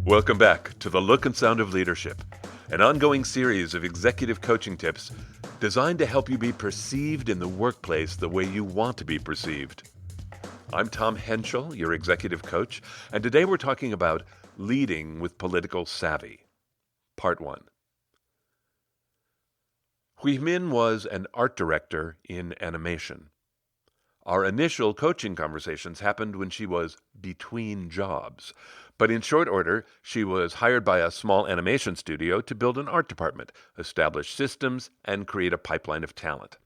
Welcome back to The Look and Sound of Leadership, an ongoing series of executive coaching tips designed to help you be perceived in the workplace the way you want to be perceived. I'm Tom Henschel, your executive coach, and today we're talking about leading with political savvy. Part 1. Hui Min was an art director in animation. Our initial coaching conversations happened when she was between jobs. But in short order, she was hired by a small animation studio to build an art department, establish systems, and create a pipeline of talent.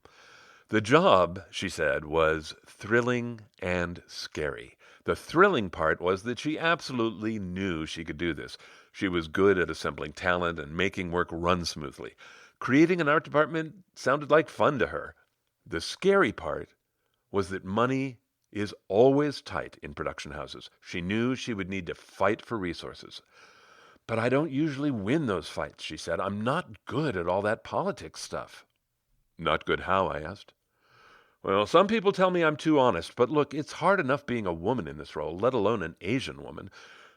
The job, she said, was thrilling and scary. The thrilling part was that she absolutely knew she could do this. She was good at assembling talent and making work run smoothly. Creating an art department sounded like fun to her. The scary part was that money is always tight in production houses. She knew she would need to fight for resources. But I don't usually win those fights, she said. I'm not good at all that politics stuff. Not good how? I asked. Well, some people tell me I'm too honest, but look, it's hard enough being a woman in this role, let alone an Asian woman.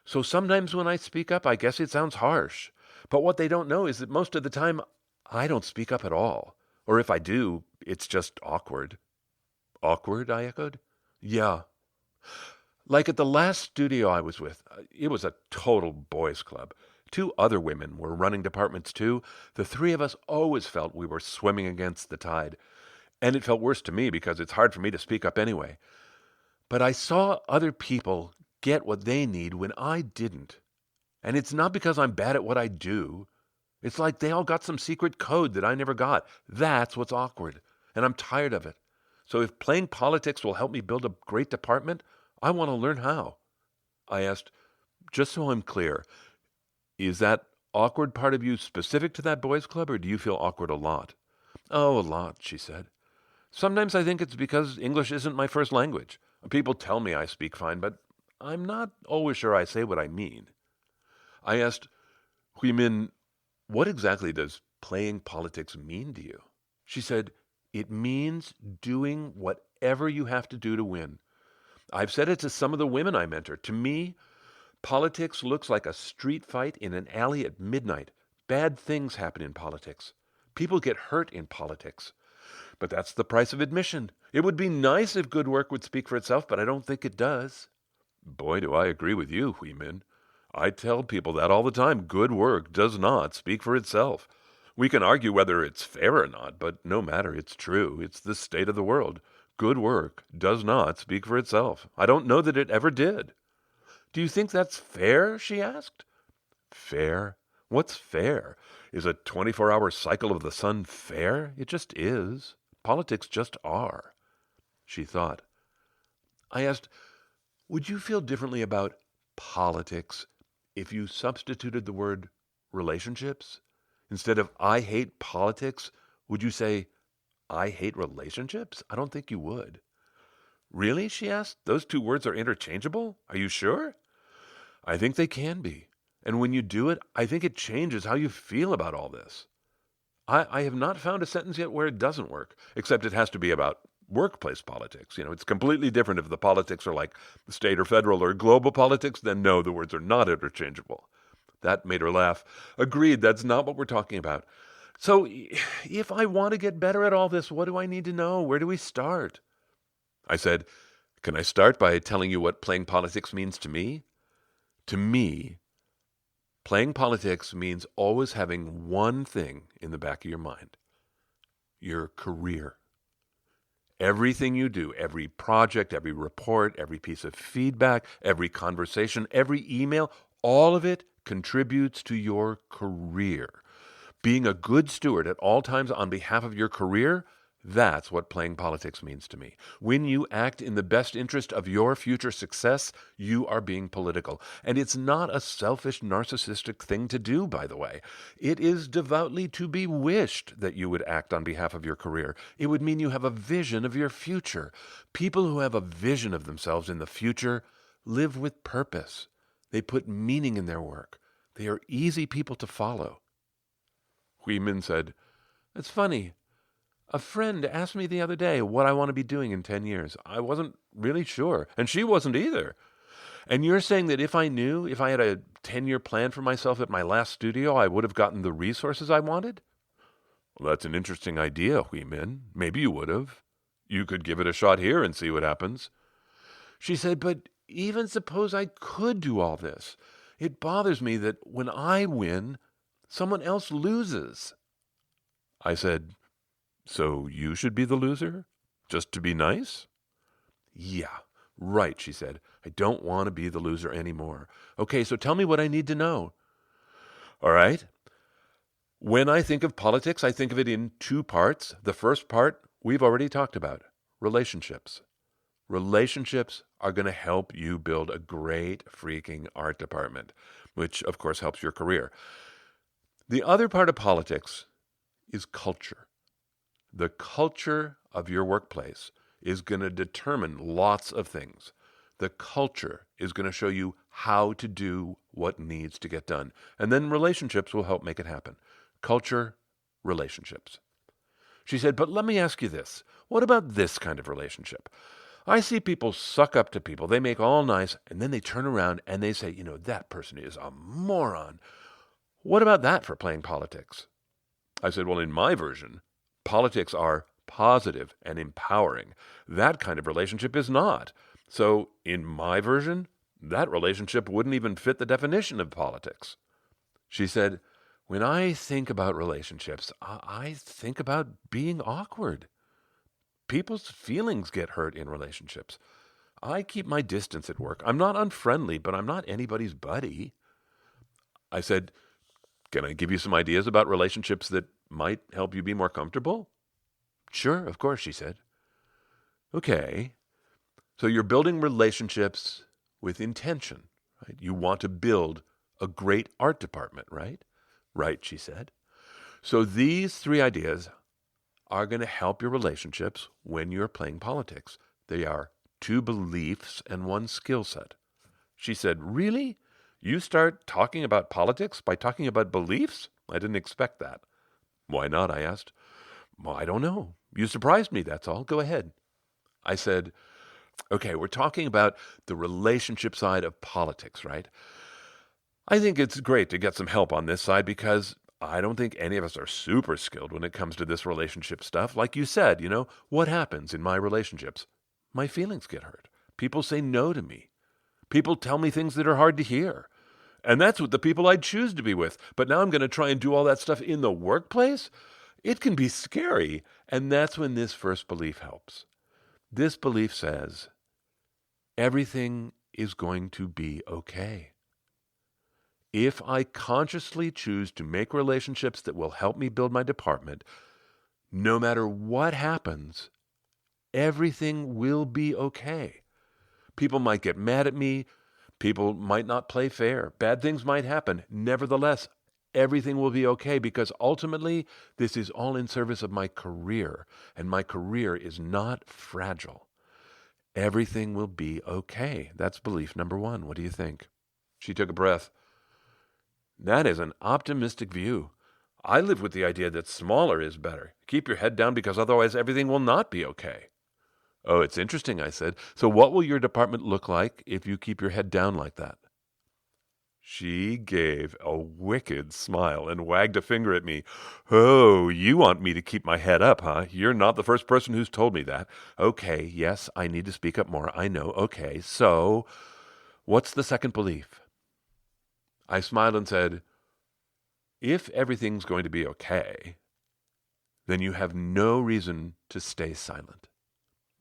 So sometimes when I speak up, I guess it sounds harsh. But what they don't know is that most of the time, I don't speak up at all. Or if I do, it's just awkward. Awkward? I echoed. Yeah. Like at the last studio I was with, it was a total boys' club. 2 other women were running departments too. The 3 of us always felt we were swimming against the tide. And it felt worse to me because it's hard for me to speak up anyway. But I saw other people get what they need when I didn't. And it's not because I'm bad at what I do. It's like they all got some secret code that I never got. That's what's awkward. And I'm tired of it. So if playing politics will help me build a great department, I want to learn how. I asked, just so I'm clear, is that awkward part of you specific to that boys' club, or do you feel awkward a lot? Oh, a lot, she said. Sometimes I think it's because English isn't my first language. People tell me I speak fine, but I'm not always sure I say what I mean. I asked, Hui Min, what exactly does playing politics mean to you? She said, it means doing whatever you have to do to win. I've said it to some of the women I mentor. To me, politics looks like a street fight in an alley at midnight. Bad things happen in politics. People get hurt in politics. But that's the price of admission. It would be nice if good work would speak for itself, but I don't think it does. Boy, do I agree with you, Hui Min. I tell people that all the time. Good work does not speak for itself. We can argue whether it's fair or not, but no matter, it's true. It's the state of the world. Good work does not speak for itself. I don't know that it ever did. Do you think that's fair? She asked. Fair? What's fair? Is a 24-hour cycle of the sun fair? It just is. Politics just are. She thought. I asked, would you feel differently about politics if you substituted the word relationships? Instead of I hate politics, would you say I hate relationships? I don't think you would. Really? She asked. Those 2 words are interchangeable? Are you sure? I think they can be. And when you do it, I think it changes how you feel about all this. I have not found a sentence yet where it doesn't work, except it has to be about workplace politics. It's completely different if the politics are like state or federal or global politics, then no, the words are not interchangeable. That made her laugh. Agreed, that's not what we're talking about. So if I want to get better at all this, what do I need to know? Where do we start? I said, can I start by telling you what playing politics means to me? To me, playing politics means always having one thing in the back of your mind: your career. Everything you do, every project, every report, every piece of feedback, every conversation, every email, all of it contributes to your career. Being a good steward at all times on behalf of your career, that's what playing politics means to me. When you act in the best interest of your future success, you are being political. And it's not a selfish, narcissistic thing to do, by the way. It is devoutly to be wished that you would act on behalf of your career. It would mean you have a vision of your future. People who have a vision of themselves in the future live with purpose. They put meaning in their work. They are easy people to follow. Hui Min said, it's funny. A friend asked me the other day what I want to be doing in 10 years. I wasn't really sure, and she wasn't either. And you're saying that if I had a 10-year plan for myself at my last studio, I would have gotten the resources I wanted? Well, that's an interesting idea, Huimin. Maybe you would have. You could give it a shot here and see what happens. She said, but even suppose I could do all this. It bothers me that when I win, someone else loses. I said, so you should be the loser? Just to be nice? Yeah, right, she said. I don't want to be the loser anymore. Okay, so tell me what I need to know. All right. When I think of politics, I think of it in two parts. The first part we've already talked about, relationships. Relationships are going to help you build a great freaking art department, which of course helps your career. The other part of politics is culture. The culture of your workplace is going to determine lots of things. The culture is going to show you how to do what needs to get done. And then relationships will help make it happen. Culture, relationships. She said, but let me ask you this. What about this kind of relationship? I see people suck up to people. They make all nice, and then they turn around and they say, that person is a moron. What about that for playing politics? I said, well, in my version, politics are positive and empowering. That kind of relationship is not. So in my version, that relationship wouldn't even fit the definition of politics. She said, when I think about relationships, I think about being awkward. People's feelings get hurt in relationships. I keep my distance at work. I'm not unfriendly, but I'm not anybody's buddy. I said, can I give you some ideas about relationships that might help you be more comfortable? Sure, of course, she said. Okay, so you're building relationships with intention, right? You want to build a great art department, right? Right, she said. So these three ideas are going to help your relationships when you're playing politics. They are 2 beliefs and 1 skill set. She said, really? You start talking about politics by talking about beliefs? I didn't expect that. Why not? I asked. Well, I don't know. You surprised me, that's all. Go ahead. I said, okay, we're talking about the relationship side of politics, right? I think it's great to get some help on this side because I don't think any of us are super skilled when it comes to this relationship stuff. Like you said, what happens in my relationships? My feelings get hurt. People say no to me. People tell me things that are hard to hear. And that's with the people I'd choose to be with. But now I'm going to try and do all that stuff in the workplace? It can be scary. And that's when this first belief helps. This belief says, everything is going to be okay. If I consciously choose to make relationships that will help me build my department, no matter what happens, everything will be okay. People might get mad at me. People might not play fair. Bad things might happen. Nevertheless, everything will be okay because ultimately, this is all in service of my career, and my career is not fragile. Everything will be okay. That's belief number 1. What do you think? She took a breath. That is an optimistic view. I live with the idea that smaller is better. Keep your head down because otherwise everything will not be okay. Oh, it's interesting, I said. So what will your department look like if you keep your head down like that? She gave a wicked smile and wagged a finger at me. Oh, you want me to keep my head up, huh? You're not the first person who's told me that. Okay, yes, I need to speak up more. I know. Okay, so what's the second belief? I smiled and said, if everything's going to be okay, then you have no reason to stay silent.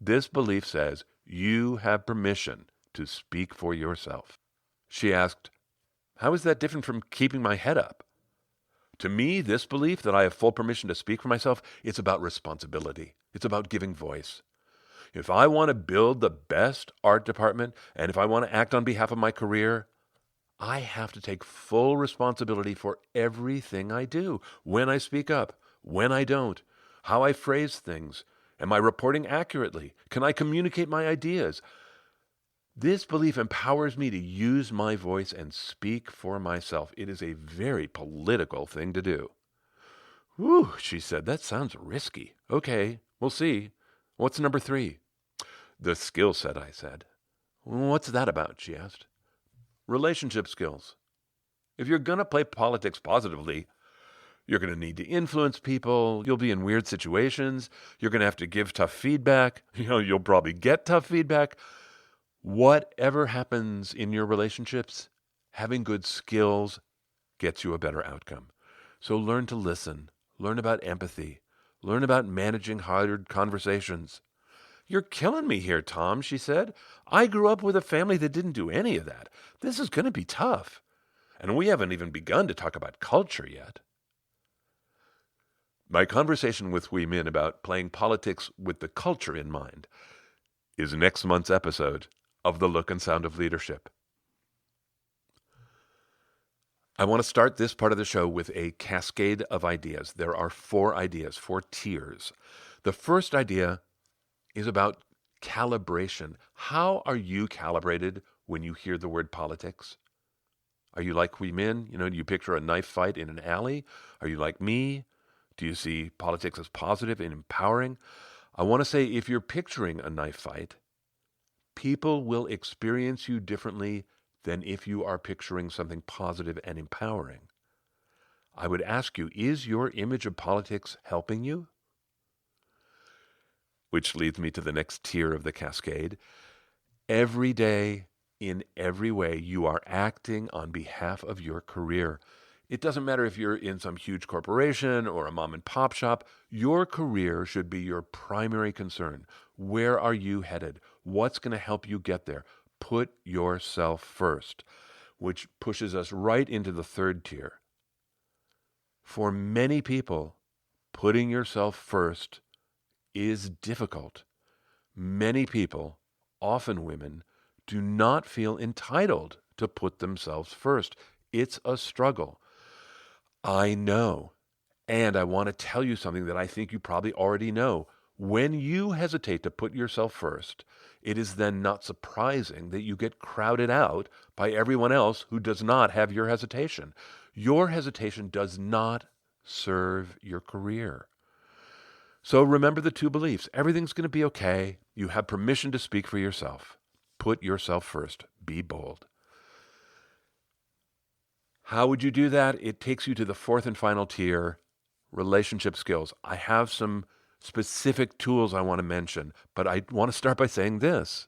This belief says you have permission to speak for yourself. She asked, how is that different from keeping my head up? To me, this belief that I have full permission to speak for myself, it's about responsibility. It's about giving voice. If I want to build the best art department, and if I want to act on behalf of my career, I have to take full responsibility for everything I do. When I speak up, when I don't, how I phrase things. Am I reporting accurately? Can I communicate my ideas? This belief empowers me to use my voice and speak for myself. It is a very political thing to do. Whew, she said, that sounds risky. Okay, we'll see. What's number 3? The skill set, I said. What's that about? She asked. relationship skills. If you're going to play politics positively, you're going to need to influence people. You'll be in weird situations. You're going to have to give tough feedback. You'll probably get tough feedback. Whatever happens in your relationships, having good skills gets you a better outcome. So learn to listen. Learn about empathy. Learn about managing hard conversations. You're killing me here, Tom, she said. I grew up with a family that didn't do any of that. This is going to be tough. And we haven't even begun to talk about culture yet. My conversation with Hui Min about playing politics with the culture in mind is next month's episode of The Look and Sound of Leadership. I want to start this part of the show with a cascade of ideas. There are 4 ideas, 4 tiers. The first idea is about calibration. How are you calibrated when you hear the word politics? Are you like Hui Min? Do you picture a knife fight in an alley? Are you like me? Do you see politics as positive and empowering? I want to say if you're picturing a knife fight, people will experience you differently than if you are picturing something positive and empowering. I would ask you, is your image of politics helping you? Which leads me to the next tier of the cascade. Every day, in every way, you are acting on behalf of your career. It doesn't matter if you're in some huge corporation or a mom and pop shop. Your career should be your primary concern. Where are you headed? What's going to help you get there? Put yourself first, which pushes us right into the third tier. For many people, putting yourself first is difficult. Many people, often women, do not feel entitled to put themselves first. It's a struggle. I know, and I want to tell you something that I think you probably already know. When you hesitate to put yourself first, it is then not surprising that you get crowded out by everyone else who does not have your hesitation. Your hesitation does not serve your career. So remember the 2 beliefs. Everything's going to be okay. You have permission to speak for yourself. Put yourself first. Be bold. How would you do that? It takes you to the 4th and final tier, relationship skills. I have some specific tools I want to mention, but I want to start by saying this.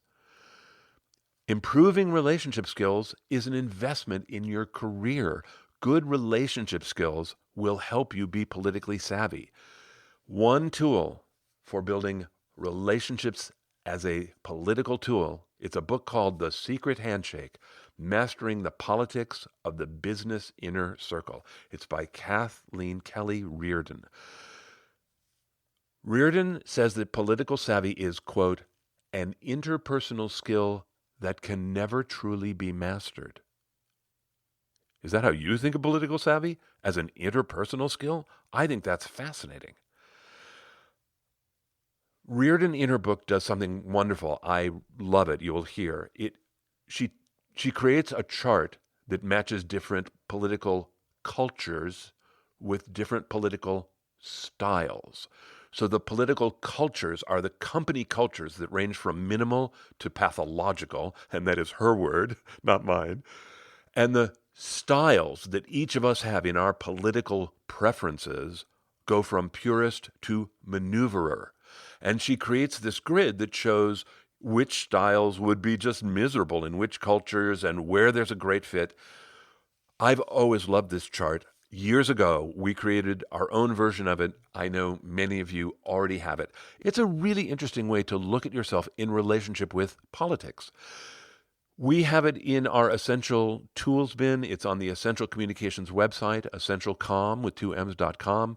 Improving relationship skills is an investment in your career. Good relationship skills will help you be politically savvy. One tool for building relationships as a political tool, it's a book called The Secret Handshake, Mastering the Politics of the Business Inner Circle. It's by Kathleen Kelly Reardon. Reardon says that political savvy is, quote, an interpersonal skill that can never truly be mastered. Is that how you think of political savvy? As an interpersonal skill? I think that's fascinating. Reardon in her book does something wonderful. I love it. You will hear it. She creates a chart that matches different political cultures with different political styles. So the political cultures are the company cultures that range from minimal to pathological, and that is her word, not mine. And the styles that each of us have in our political preferences go from purist to maneuverer. And she creates this grid that shows which styles would be just miserable in which cultures and where there's a great fit. I've always loved this chart. Years ago, we created our own version of it. I know many of you already have it. It's a really interesting way to look at yourself in relationship with politics. We have it in our Essential Tools bin. It's on the Essential Communications website, essentialcom with 2ms.com.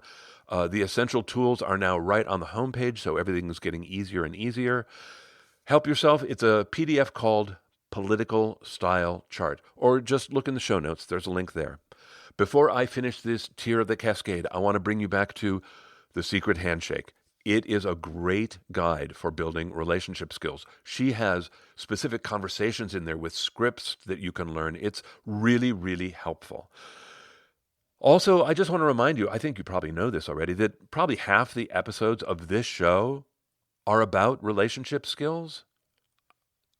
The Essential Tools are now right on the homepage, so everything is getting easier and easier. Help yourself. It's a PDF called Political Style Chart, or just look in the show notes. There's a link there. Before I finish this tier of the cascade, I want to bring you back to The Secret Handshake. It is a great guide for building relationship skills. She has specific conversations in there with scripts that you can learn. It's really, really helpful. Also, I just want to remind you, I think you probably know this already, that probably half the episodes of this show are about relationship skills.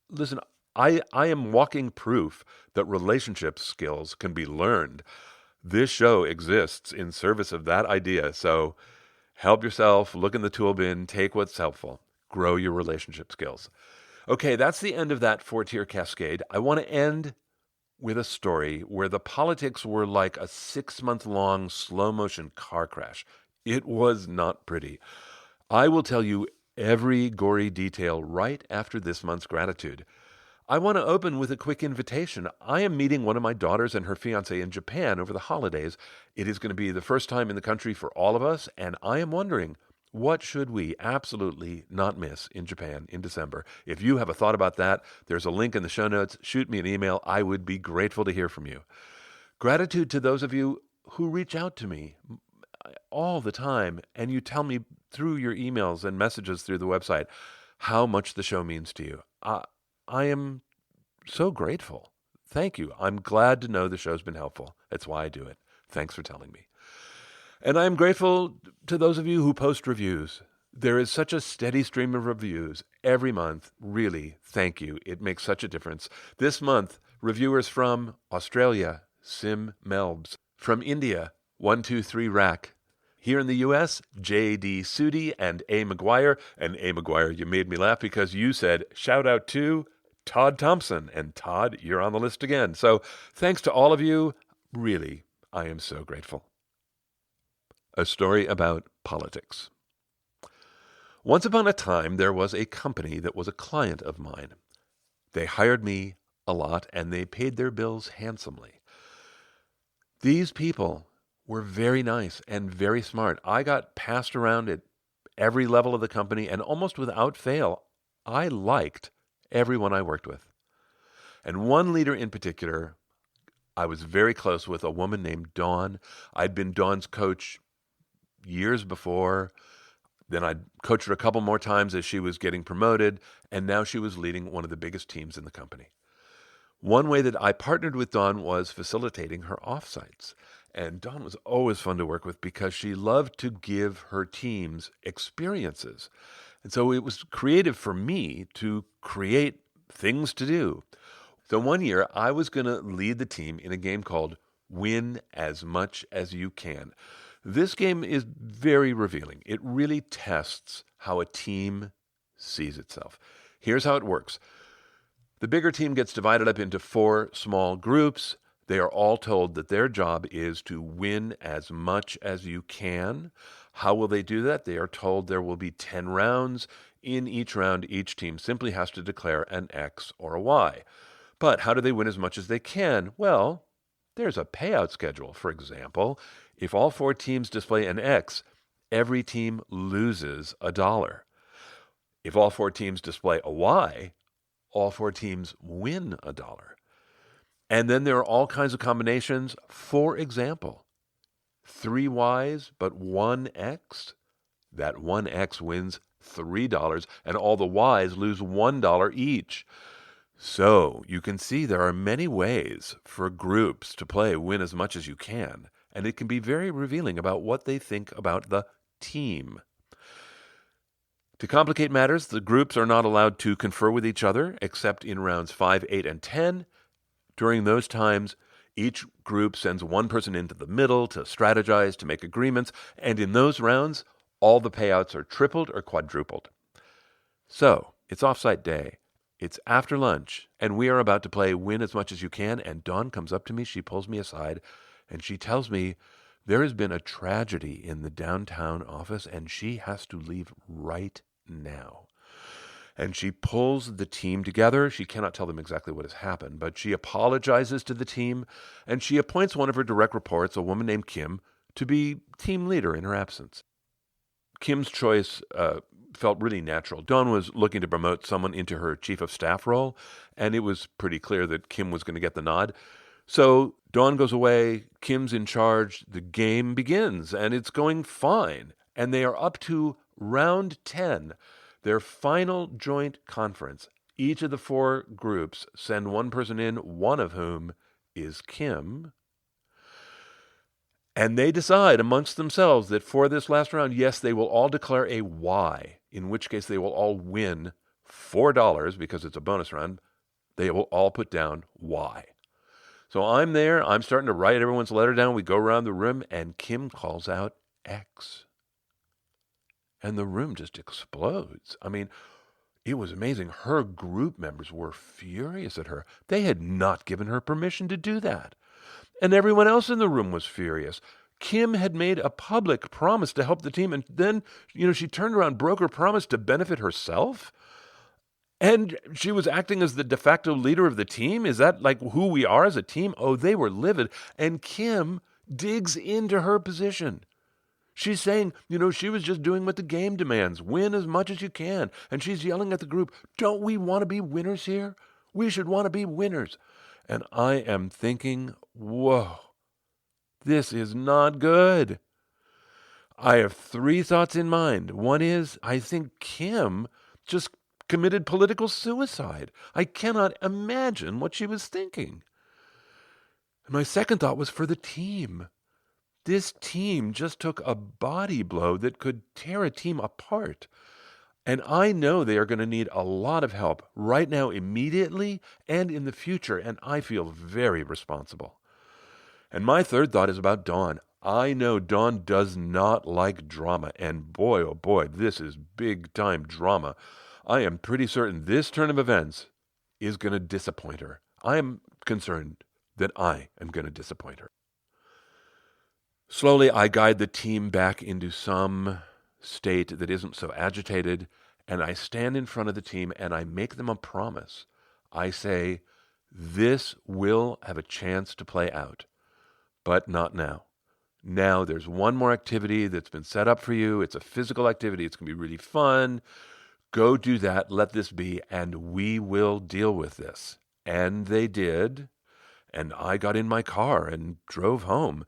Listen, I am walking proof that relationship skills can be learned. This show exists in service of that idea. So help yourself, look in the tool bin, take what's helpful, grow your relationship skills. Okay, that's the end of that 4-tier cascade. I want to end with a story where the politics were like a 6-month-long slow-motion car crash. It was not pretty. I will tell you every gory detail right after this month's gratitude. I want to open with a quick invitation. I am meeting one of my daughters and her fiancé in Japan over the holidays. It is going to be the first time in the country for all of us, and I am wondering, what should we absolutely not miss in Japan in December? If you have a thought about that, there's a link in the show notes. Shoot me an email. I would be grateful to hear from you. Gratitude to those of you who reach out to me all the time, and you tell me through your emails and messages through the website how much the show means to you. I am so grateful. Thank you. I'm glad to know the show's been helpful. That's why I do it. Thanks for telling me. And I'm grateful to those of you who post reviews. There is such a steady stream of reviews every month. Really, thank you. It makes such a difference. This month, reviewers from Australia, Sim Melbs. From India, 123 Rack. Here in the U.S., J.D. Sudi and A. McGuire. And A. McGuire, you made me laugh because you said, shout out to Todd Thompson. And Todd, you're on the list again. So thanks to all of you. Really, I am so grateful. A story about politics. Once upon a time, there was a company that was a client of mine. They hired me a lot, and they paid their bills handsomely. These people were very nice and very smart. I got passed around at every level of the company, and almost without fail, I liked everyone I worked with. And one leader in particular, I was very close with, a woman named Dawn. I'd been Dawn's coach years before. Then I'd coached her a couple more times as she was getting promoted, and now she was leading one of the biggest teams in the company. One way that I partnered with Dawn was facilitating her offsites. And Dawn was always fun to work with because she loved to give her teams experiences. And so it was creative for me to create things to do. So one year I was going to lead the team in a game called Win As Much As You Can. This game is very revealing. It really tests how a team sees itself. Here's how it works. The bigger team gets divided up into 4 small groups. They are all told that their job is to win as much as you can. How will they do that? They are told there will be 10 rounds. In each round, each team simply has to declare an X or a Y. But how do they win as much as they can? Well, there's a payout schedule. For example, if all 4 teams display an X, every team loses $1. If all 4 teams display a Y, all 4 teams win $1. And then there are all kinds of combinations. For example, 3 Ys but 1 X. That 1 X wins $3, and all the Ys lose $1 each. So you can see there are many ways for groups to play Win As Much As You Can, and it can be very revealing about what they think about the team. To complicate matters, the groups are not allowed to confer with each other except in rounds 5, 8, and 10. During those times, each group sends one person into the middle to strategize, to make agreements, and in those rounds, all the payouts are tripled or quadrupled. So, it's offsite day. It's after lunch, and we are about to play Win As Much As You Can, and Dawn comes up to me, she pulls me aside, and she tells me there has been a tragedy in the downtown office, and she has to leave right now. And she pulls the team together. She cannot tell them exactly what has happened, but she apologizes to the team, and she appoints one of her direct reports, a woman named Kim, to be team leader in her absence. Kim's choice felt really natural. Dawn was looking to promote someone into her chief of staff role, and it was pretty clear that Kim was going to get the nod. So Dawn goes away, Kim's in charge, the game begins, and it's going fine. And they are up to round 10, their final joint conference. Each of the 4 groups send one person in, one of whom is Kim. And they decide amongst themselves that for this last round, yes, they will all declare a Y, in which case they will all win $4 because it's a bonus round. They will all put down Y. So I'm there. I'm starting to write everyone's letter down. We go around the room, and Kim calls out X. And the room just explodes. I mean, it was amazing. Her group members were furious at her. They had not given her permission to do that. And everyone else in the room was furious. Kim had made a public promise to help the team, and then, she turned around, broke her promise to benefit herself. And she was acting as the de facto leader of the team? Is that like who we are as a team? Oh, they were livid. And Kim digs into her position. She's saying, she was just doing what the game demands. Win as much as you can. And she's yelling at the group, don't we want to be winners here? We should want to be winners. And I am thinking, whoa, this is not good. I have 3 thoughts in mind. One is, I think Kim just committed political suicide. I cannot imagine what she was thinking. And my second thought was for the team. This team just took a body blow that could tear a team apart. And I know they are going to need a lot of help right now, immediately, and in the future, and I feel very responsible. And my third thought is about Dawn. I know Dawn does not like drama, and boy, oh boy, this is big-time drama. I am pretty certain this turn of events is going to disappoint her. I am concerned that I am going to disappoint her. Slowly, I guide the team back into some state that isn't so agitated, and I stand in front of the team and I make them a promise. I say, this will have a chance to play out, but not now. Now there's one more activity that's been set up for you. It's a physical activity. It's going to be really fun. Go do that. Let this be, and we will deal with this. And they did, and I got in my car and drove home.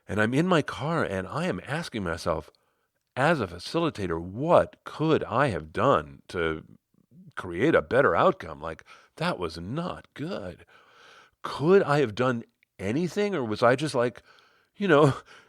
And I'm in my car, and I am asking myself, as a facilitator, what could I have done to create a better outcome? Like, that was not good. Could I have done anything, or was I just like,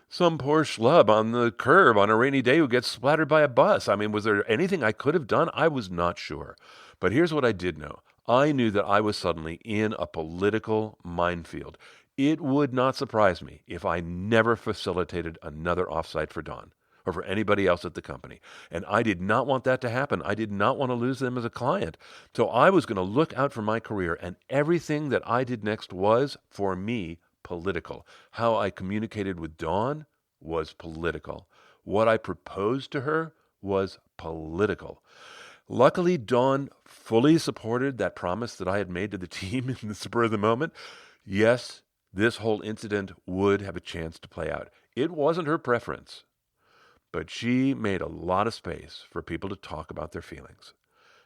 some poor schlub on the curb on a rainy day who gets splattered by a bus? I mean, was there anything I could have done? I was not sure. But here's what I did know. I knew that I was suddenly in a political minefield. It would not surprise me if I never facilitated another offsite for Dawn or for anybody else at the company. And I did not want that to happen. I did not want to lose them as a client. So I was going to look out for my career, and everything that I did next was, for me, political. How I communicated with Dawn was political. What I proposed to her was political. Luckily, Dawn fully supported that promise that I had made to the team in the spur of the moment. Yes, this whole incident would have a chance to play out. It wasn't her preference, but she made a lot of space for people to talk about their feelings.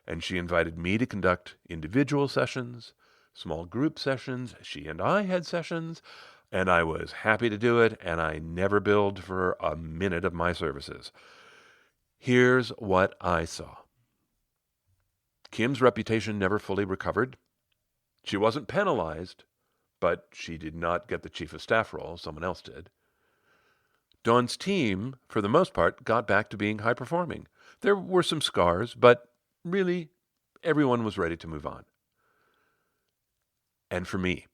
And she invited me to conduct individual sessions, small group sessions. She and I had sessions, and I was happy to do it, and I never billed for a minute of my services. Here's what I saw. Kim's reputation never fully recovered. She wasn't penalized, but she did not get the chief of staff role. Someone else did. Dawn's team, for the most part, got back to being high-performing. There were some scars, but really, everyone was ready to move on. And for me,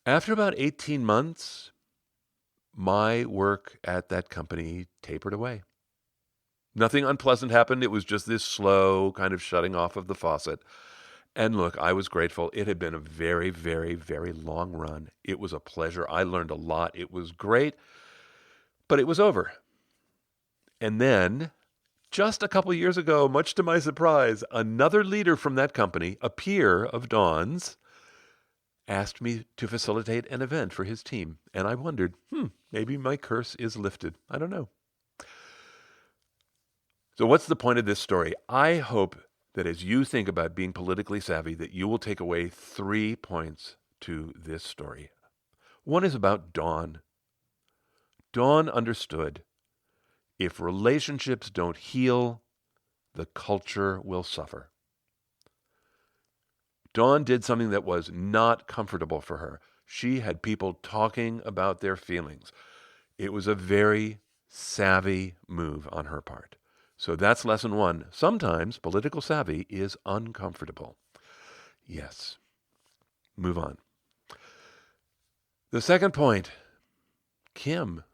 after about 18 months, my work at that company tapered away. Nothing unpleasant happened. It was just this slow kind of shutting off of the faucet. And look, I was grateful. It had been a very, very, very long run. It was a pleasure. I learned a lot. It was great, but it was over. And then, just a couple years ago, much to my surprise, another leader from that company, a peer of Dawn's, asked me to facilitate an event for his team. And I wondered, maybe my curse is lifted. I don't know. So what's the point of this story? I hope that as you think about being politically savvy, that you will take away 3 points to this story. One is about Dawn. Dawn understood, if relationships don't heal, the culture will suffer. Dawn did something that was not comfortable for her. She had people talking about their feelings. It was a very savvy move on her part. So that's lesson 1. Sometimes political savvy is uncomfortable. Yes. Move on. The second point, Kim.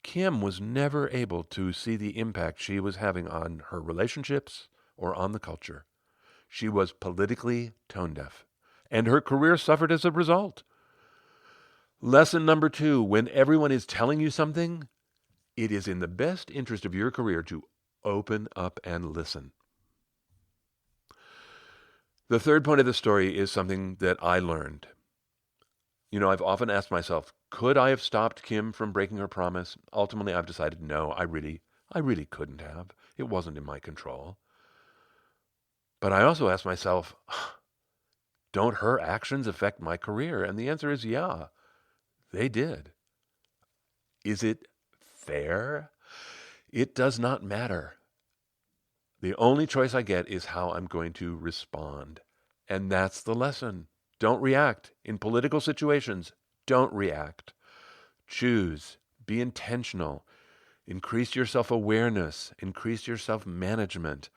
Kim was never able to see the impact she was having on her relationships or on the culture. She was politically tone deaf, and her career suffered as a result. Lesson number 2, when everyone is telling you something, it is in the best interest of your career to open up and listen. The third point of the story is something that I learned. I've often asked myself, could I have stopped Kim from breaking her promise? Ultimately, I've decided, no, I really couldn't have. It wasn't in my control. But I also asked myself, don't her actions affect my career? And the answer is, yeah, they did. Is it fair? It does not matter. The only choice I get is how I'm going to respond. And that's the lesson. Don't react. In political situations, don't react. Choose. Be intentional. Increase your self-awareness. Increase your self-management.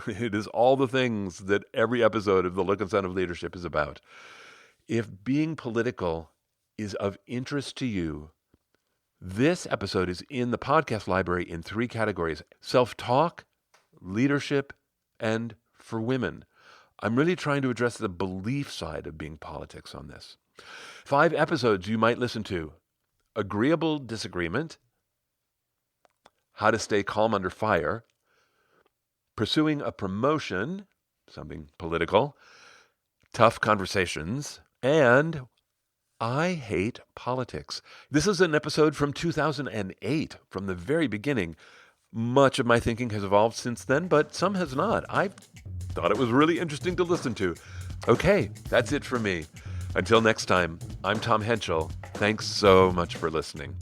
It is all the things that every episode of The Look and Sound of Leadership is about. If being political is of interest to you, this episode is in the podcast library in 3 categories: self-talk, leadership, and for women. I'm really trying to address the belief side of being politics on this. 5 episodes you might listen to: agreeable disagreement, how to stay calm under fire, pursuing a promotion, something political, tough conversations, and I hate politics. This is an episode from 2008, from the very beginning. Much of my thinking has evolved since then, but some has not. I thought it was really interesting to listen to. Okay, that's it for me. Until next time, I'm Tom Henschel. Thanks so much for listening.